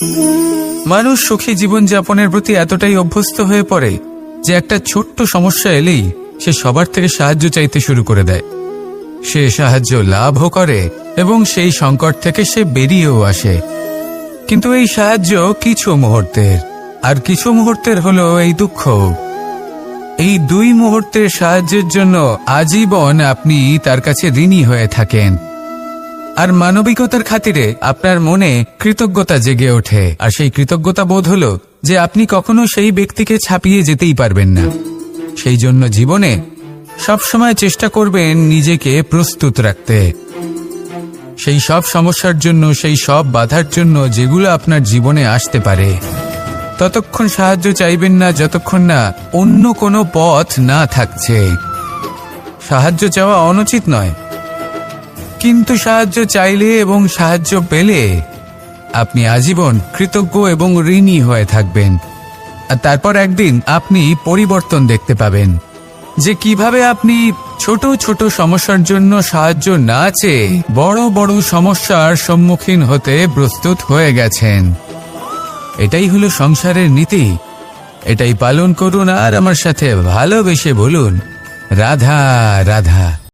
মানুষ সুখী জীবনযাপনের প্রতি এতটাই অভ্যস্ত হয়ে পড়ে যে একটা ছোট্ট সমস্যা এলেই সে সবার থেকে সাহায্য চাইতে শুরু করে দেয়। সে সাহায্য লাভও করে এবং সেই সংকট থেকে সে বেরিয়েও আসে। কিন্তু এই সাহায্য কিছু মুহূর্তের, আর কিছু মুহূর্তের হলো এই দুঃখ। এই 2 মুহূর্তের সাহায্যের জন্য আজীবন আপনি তার কাছে ঋণী হয়ে থাকেন। আর মানবিকতার খাতিরে আপনার মনে কৃতজ্ঞতা জেগে ওঠে, আর সেই কৃতজ্ঞতা বোধ হলো যে আপনি কখনো সেই ব্যক্তিকে ছাপিয়ে যেতেই পারবেন না। সেই জন্য জীবনে সবসময় চেষ্টা করবেন নিজেকে প্রস্তুত রাখতে সেই সব সমস্যার জন্য, সেই সব বাধার জন্য যেগুলো আপনার জীবনে আসতে পারে। ততক্ষণ সাহায্য চাইবেন না যতক্ষণ না অন্য কোনো পথ না থাকছে। সাহায্য চাওয়া অনুচিত নয়, কিন্তু সাহায্য চাইলে এবং সাহায্য পেলে আপনি আজীবন কৃতজ্ঞ এবং ঋণী হয়ে থাকবেন। আর তারপর একদিন আপনি পরিবর্তন দেখতে পাবেন যে কিভাবে আপনি ছোট ছোট সমস্যার জন্য সাহায্য না চেয়ে বড় বড় সমস্যার সম্মুখীন হতে প্রস্তুত হয়ে গেছেন। এটাই হলো সংসারের নীতি। এটাই পালন করুন আর আমার সাথে ভালোবেসে বলুন, রাধা রাধা।